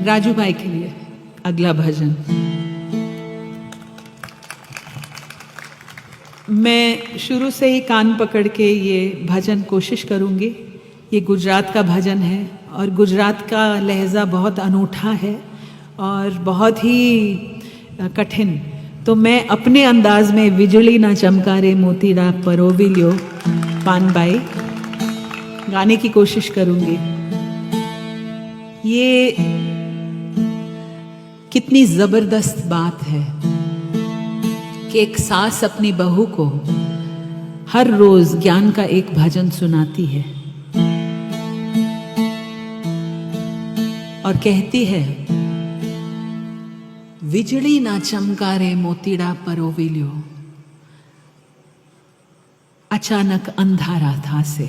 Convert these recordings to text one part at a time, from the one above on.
राजू भाई के लिए अगला भजन। मैं शुरू से ही कान पकड़ के ये भजन कोशिश करूँगी। ये गुजरात का भजन है और गुजरात का लहजा बहुत अनूठा है और बहुत ही कठिन। तो मैं अपने अंदाज में विजली ना चमकारे मोतीड़ा परोविलियो पानबाई गाने की कोशिश करूँगी। ये कितनी ज़बरदस्त बात है कि एक सास अपनी बहू को हर रोज ज्ञान का एक भजन सुनाती है और कहती है, विजली ना चमकारे मोतीड़ा परोविलियो, अचानक अंधारा था से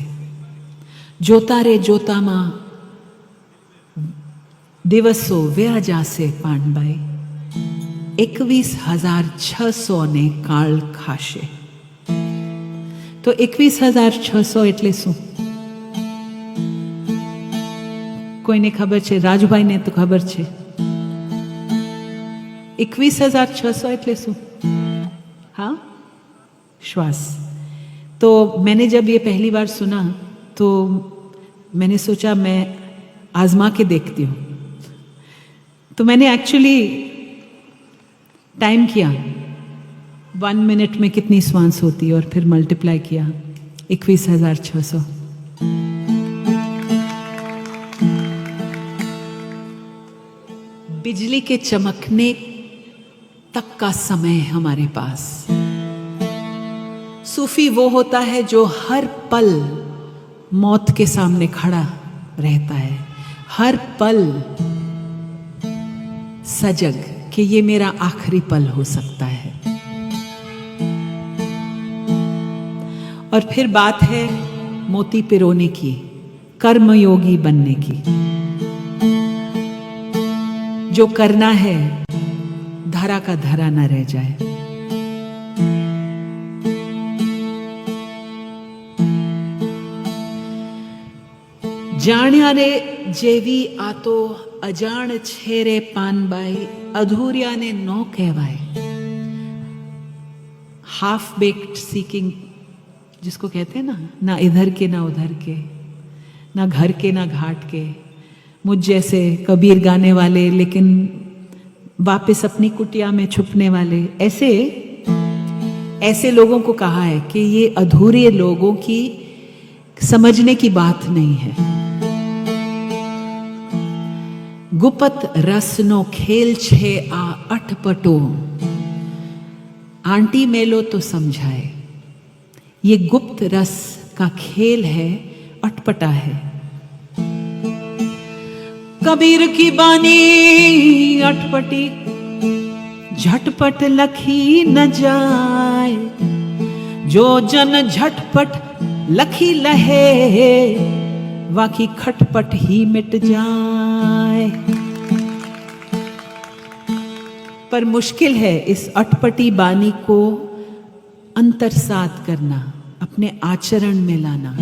जोता रे जोता मां दिवसो व्या जासे पानबाई 21,600 ने काल खाशे। तो 21,600 એટલે શું? કોઈને ખબર છે? રાજુભાઈને તો ખબર છે। 21,600 એટલે શું? हाँ, श्वास। तो मैंने जब ये पहली बार सुना तो मैंने सोचा मैं आजमा के देखती हूँ। तो मैंने एक्चुअली टाइम किया 1 मिनट में कितनी श्वास होती है और फिर मल्टीप्लाई किया 21,600। बिजली के चमकने तक का समय हमारे पास। सूफी वो होता है जो हर पल मौत के सामने खड़ा रहता है, हर पल सजग कि ये मेरा आखिरी पल हो सकता है। और फिर बात है मोती पिरोने की, कर्मयोगी बनने की। जो करना है धरा का धरा न रह जाए। जाण्या रे जेवी आतो अजाण छेरे पानबाई, अधूरिया ने नो कहवाए। हाफ बेक्ड सीकिंग जिसको कहते हैं ना इधर के ना उधर के, ना घर के ना घाट के। मुझ जैसे कबीर गाने वाले लेकिन वापस अपनी कुटिया में छुपने वाले, ऐसे लोगों को कहा है कि ये अधूरे लोगों की समझने की बात नहीं है। गुपत रसनो खेल छे आ अटपटो, आंटी मेलो तो समझाए। ये गुप्त रस का खेल है, अटपटा है। कबीर की बानी अटपटी, झटपट लखी न जाए। जो जन झटपट लखी लहे, वाकी खटपट ही मिट जाए। पर मुश्किल है इस अटपटी बानी को अंतरसात करना, अपने आचरण में लाना।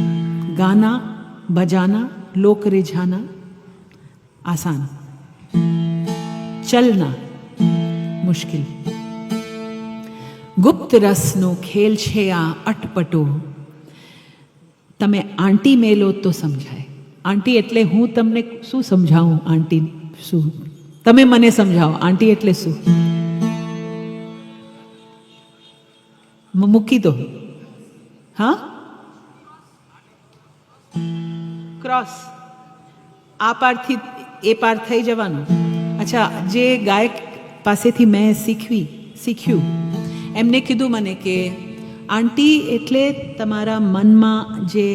गाना बजाना, लोक रिझाना आसान, चलना मुश्किल। गुप्त रसनो खेल छे आ अटपटो, तमे आंटी मेलो तो समझाए। आंटी એટલે હું તમને શું સમજાવું? આંટી શું? તમે મને સમજાવો આંટી એટલે શું? મૂકી દો। હા, ક્રોસ આ પારથી એ પાર થઈ જવાનું। અચ્છા, જે ગાયક પાસેથી મેં શીખ્યું એમને કીધું મને કે આંટી એટલે તમારા મનમાં જે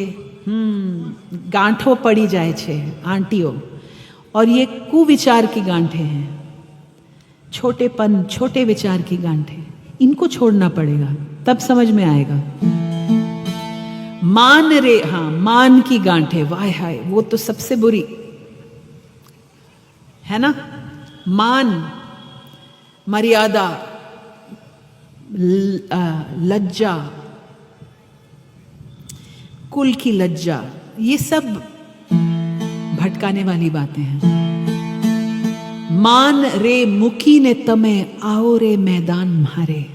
गांठों पड़ी जाए छे आंटियों, और ये कुविचार की गांठें हैं, छोटे विचार की गांठें, इनको छोड़ना पड़ेगा तब समझ में आएगा। मान रे, हाँ, मान की गांठें, वाह हाय, वो तो सबसे बुरी है ना। मान, मर्यादा, लज्जा, कुल की लज्जा, ये सब भटकाने वाली बातें हैं। मान रे मुकी ने तमे आओ रे मैदान मारे।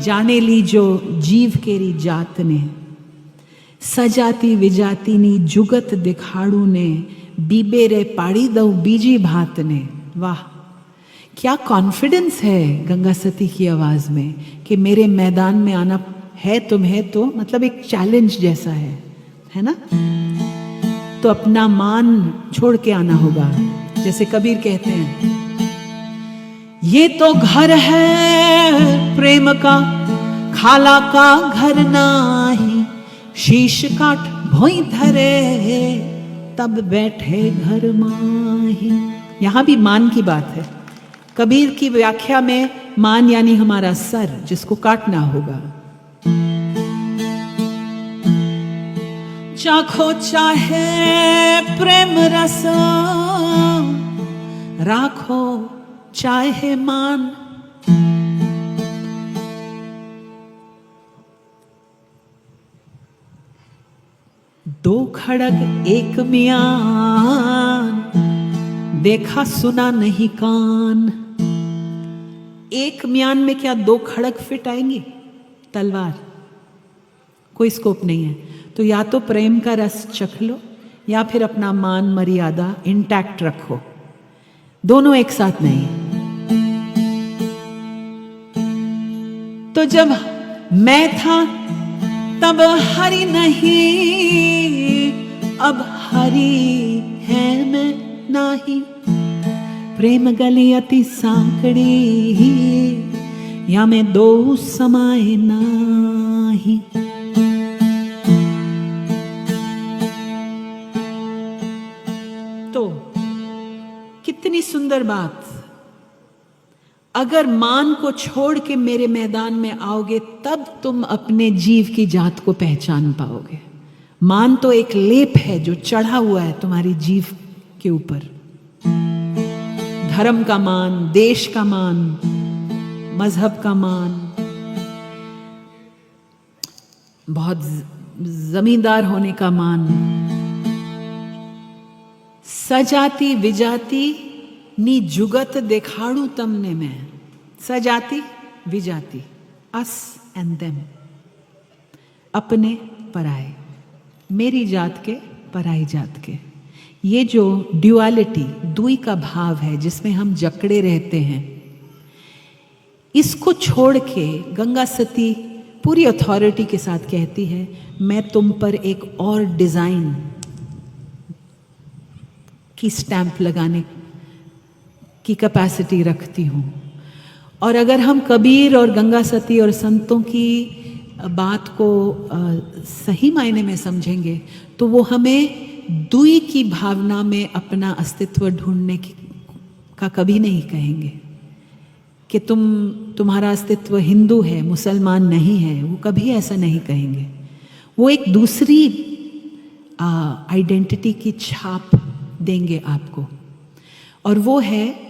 जाने ली जो जीव केरी जात ने, सजाती विजाती नी जुगत दिखाड़ू ने, बीबे रे पाड़ी दऊ बीजी भात ने। वाह, क्या कॉन्फिडेंस है गंगा सती की आवाज में कि मेरे मैदान में आना है तुम्हें, तो मतलब एक चैलेंज जैसा है ना। तो अपना मान छोड़ के आना होगा। जैसे कबीर कहते हैं, ये तो घर है प्रेम का, खाला का घर नाही, शीश काट भोई धरे तब बैठे घर माही। यहां भी मान की बात है। कबीर की व्याख्या में मान यानी हमारा सर, जिसको काटना होगा। चाखो चाहे प्रेम रस, राखो चाहे मान। दो खड़ग एक म्यान, देखा सुना नहीं कान। एक म्यान में क्या दो खड़ग फिट आएंगी? तलवार, कोई स्कोप नहीं है। तो या तो प्रेम का रस चख लो, या फिर अपना मान मर्यादा इंटैक्ट रखो। दोनों एक साथ नहीं। तो जब मैं था तब हरि नहीं, अब हरि है मैं नाही। प्रेम गली अति सांकड़ी, या मैं दो समाए नाही। तो कितनी सुंदर बात। अगर मान को छोड़ के मेरे मैदान में आओगे, तब तुम अपने जीव की जात को पहचान पाओगे। मान तो एक लेप है जो चढ़ा हुआ है तुम्हारी जीव के ऊपर। धर्म का मान, देश का मान, मजहब का मान, बहुत जमींदार होने का मान। सजाती विजाती नी जुगत देखाड़ू तमने में। सजाती विजाती, अस एंड देम, अपने पराए, मेरी जात के पराई जात के। ये जो ड्युअलिटी, दुई का भाव है जिसमें हम जकड़े रहते हैं, इसको छोड़ के गंगा सती पूरी अथॉरिटी के साथ कहती है, मैं तुम पर एक और डिजाइन की स्टैंप लगाने की कैपेसिटी रखती हूँ। और अगर हम कबीर और गंगा सती और संतों की बात को सही मायने में समझेंगे, तो वो हमें दुई की भावना में अपना अस्तित्व ढूंढने का कभी नहीं कहेंगे कि तुम्हारा अस्तित्व हिंदू है, मुसलमान नहीं है। वो कभी ऐसा नहीं कहेंगे। वो एक दूसरी आइडेंटिटी की छाप देंगे आपको, और वो है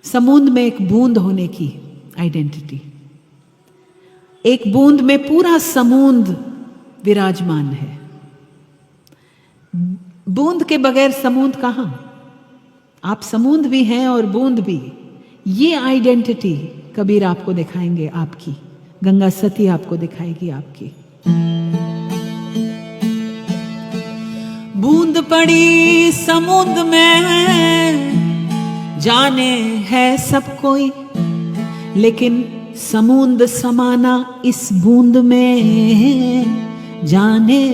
समुद्र में एक बूंद होने की आइडेंटिटी। एक बूंद में पूरा समुद्र विराजमान है। बूंद के बगैर समुद्र कहां? आप समुद्र भी हैं और बूंद भी। ये आइडेंटिटी कबीर आपको दिखाएंगे, आपकी गंगा सती आपको दिखाएगी आपकी। बूंद पड़ी समुद्र में, जाने है सब कोई, लेकिन समुद्र समाना इस बूंद में, जाने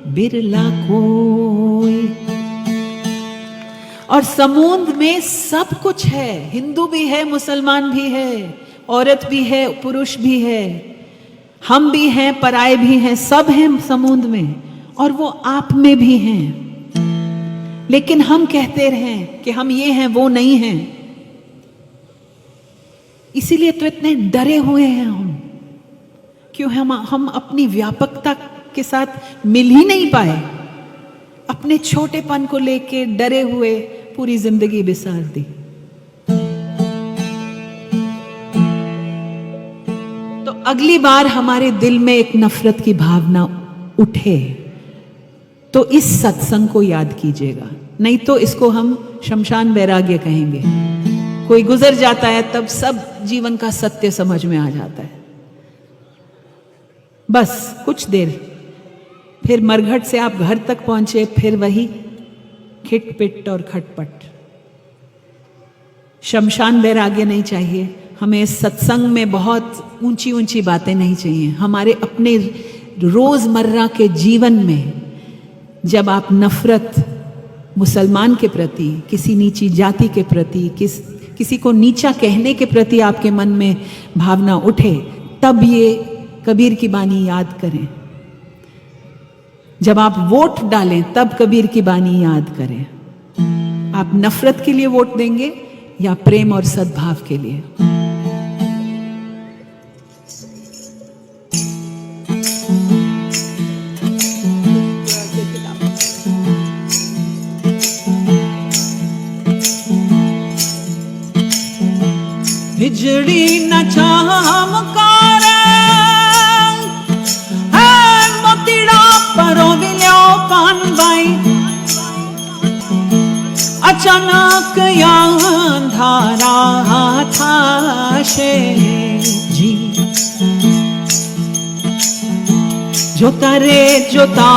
बिरला कोई। और समुद्र में सब कुछ है। हिंदू भी है, मुसलमान भी है, औरत भी है, पुरुष भी है, हम भी हैं, पराए भी हैं, सब हैं समुद्र में, और वो आप में भी हैं। लेकिन हम कहते रहें कि हम ये हैं, वो नहीं हैं। इसीलिए तो इतने डरे हुए हैं हम। क्यों? हम अपनी व्यापकता के साथ मिल ही नहीं पाए। अपने छोटेपन को लेके डरे हुए पूरी जिंदगी बिसार दी। तो अगली बार हमारे दिल में एक नफरत की भावना उठे, तो इस सत्संग को याद कीजिएगा, नहीं तो इसको हम शमशान वैराग्य कहेंगे। कोई गुजर जाता है तब सब जीवन का सत्य समझ में आ जाता है, बस कुछ देर, फिर मरघट से आप घर तक पहुंचे, फिर वही खिटपिट और खटपट। शमशान वैराग्य नहीं चाहिए हमें। सत्संग में बहुत ऊंची ऊंची बातें नहीं चाहिए। हमारे अपने रोजमर्रा के जीवन में जब आप नफरत मुसलमान के प्रति, किसी नीची जाति के प्रति, किसी को नीचा कहने के प्रति आपके मन में भावना उठे, तब ये कबीर की बानी याद करें। जब आप वोट डालें तब कबीर की बानी याद करें। आप नफरत के लिए वोट देंगे या प्रेम और सद्भाव के लिए? बिजली न चमकारे मोतीड़ा परोविल्यो कानबाई, अचानक अंधारा था जी। जोता रे जोता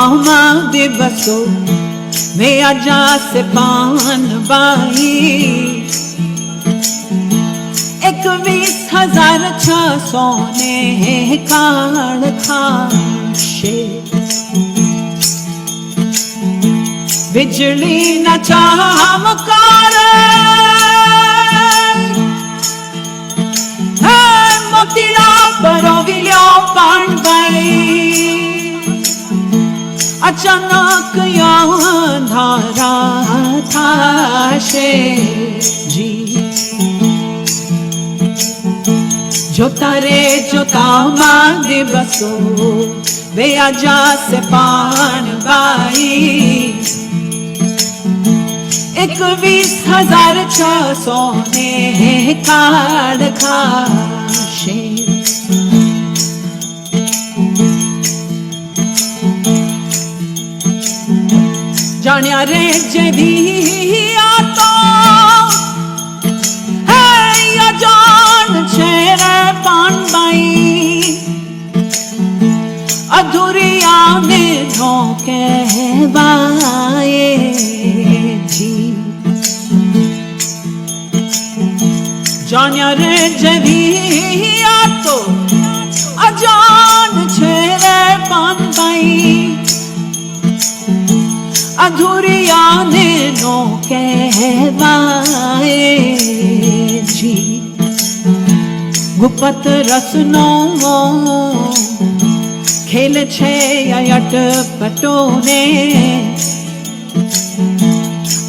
दिवसो वे आजा से पान बाई, 21,600 ने काल खाशे। बिजली न चमकारे मोतीड़ा परोविल्यो कानबाई, अचानक अंधारा था जी। जोता रे जोता दिवसो वे आजा से पान बाई, 21,600 ने काल खाशे। जानिया रे जेभी आतो है या जान छेरे पान बाई, अधूरिया में धोखे बाए जी। जानिया रे जेभी आतो अजान छेरे पान बाई, अधूरिया ने नो कहवाए जी। गुपत रसनो खेल छे अट पटोने,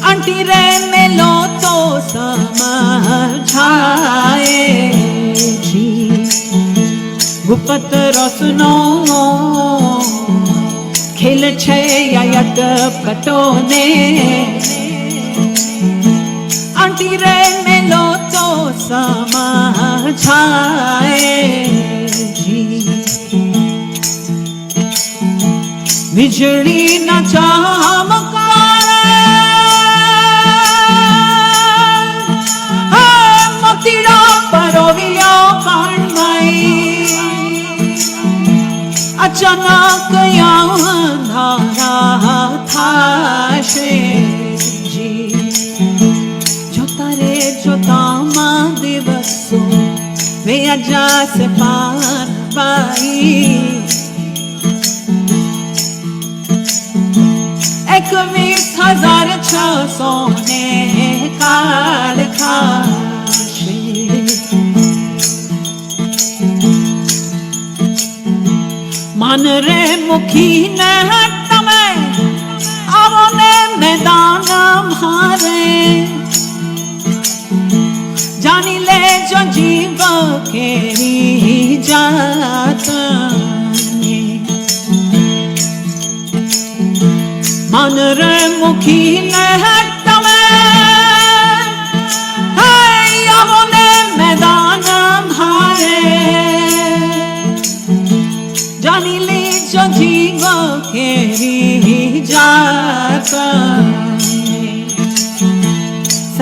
आंटी रे मेलो तो समझाए जी। गुपत रसनो खेल छे अट पटोने, आंटी रे मेलो तो समझाए जी। बिजली न चमकारे मोतीड़ा परोविल्यो कानबाई, अचानक अंधारा था जी। जोता रे जोता दिवसो वे आजा से पान बाई, 21,600 ने काल खाशे। मन रे मुखी ने तमे आवो ने मैदान मारे, जानी ले जो जीव केरी जात ने। मन रे मुखी ने तमे आवो ने मैदान मारे, जानी ले जो जीव केरी जा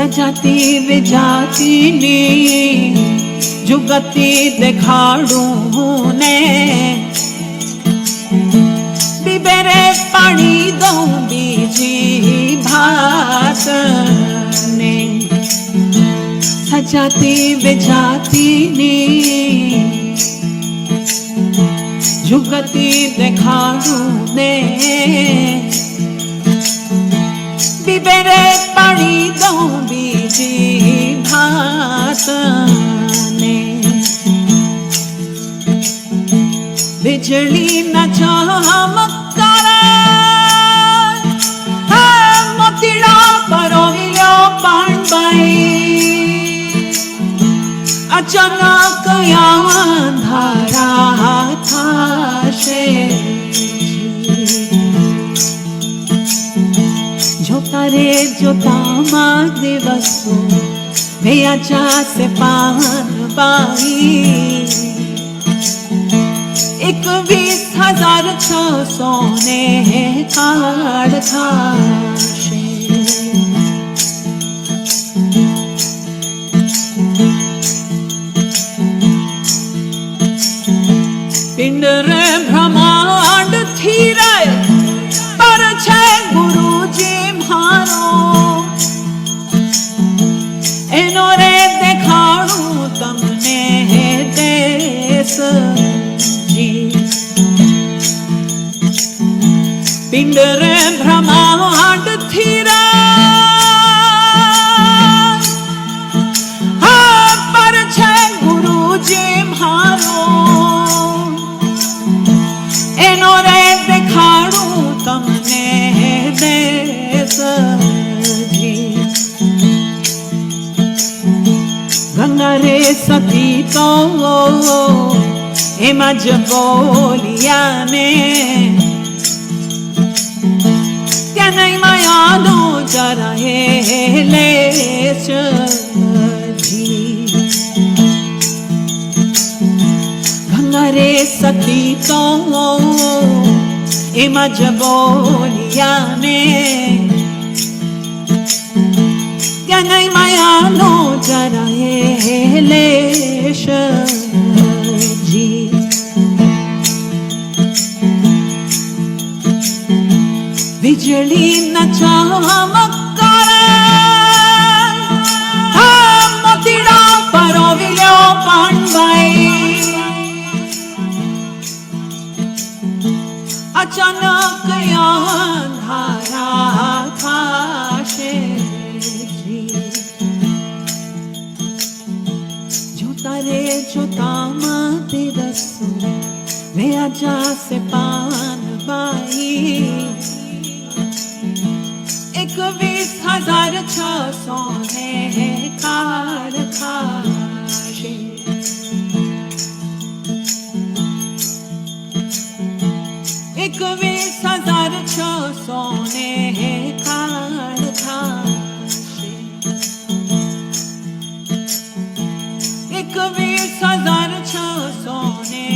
सजाती विजाती ने जुगती देखाड़ू ने बिबेरे पानी दो बीजी भात ने सजाती विजाती ने जुगती देखाड़ू ने बिबेरे पानी दो बीजी भात ने बिजली न चमत्कारे मोतीड़ा परोविलो पाणबाई अचानक अंधारा थाशे जोता रे जोता मा दिवसो भैयाचा से पान बाई 21,600 ने काढ़ थाशे पिंड रे ब्रह्मांड थी रे पर छे गुरुजी मारो एनो रे देखाड़ू तमने देश जी पिंड रे ब्रह्मांड थी रे पर छे गुरुजी मारो एनो रे देखाड़ू तमने देश जी गंगा रे सती तो एम ज बोलिया ने त्या नहीं मायानो जरा लेश जी गंगा रे सती तो एम ज बोलिया ने त्या नहीं मायानो जरा लेश जी बिजली न चमत्कारे मोतीड़ा परोविलो पाणबाई अचानक अंधारा थाशे जोता रे जोता माते दसो वे आजा से पान बाई 21,600 ने काढ़ थाशे 21,600 ने काढ़ थाशे 21,600 ने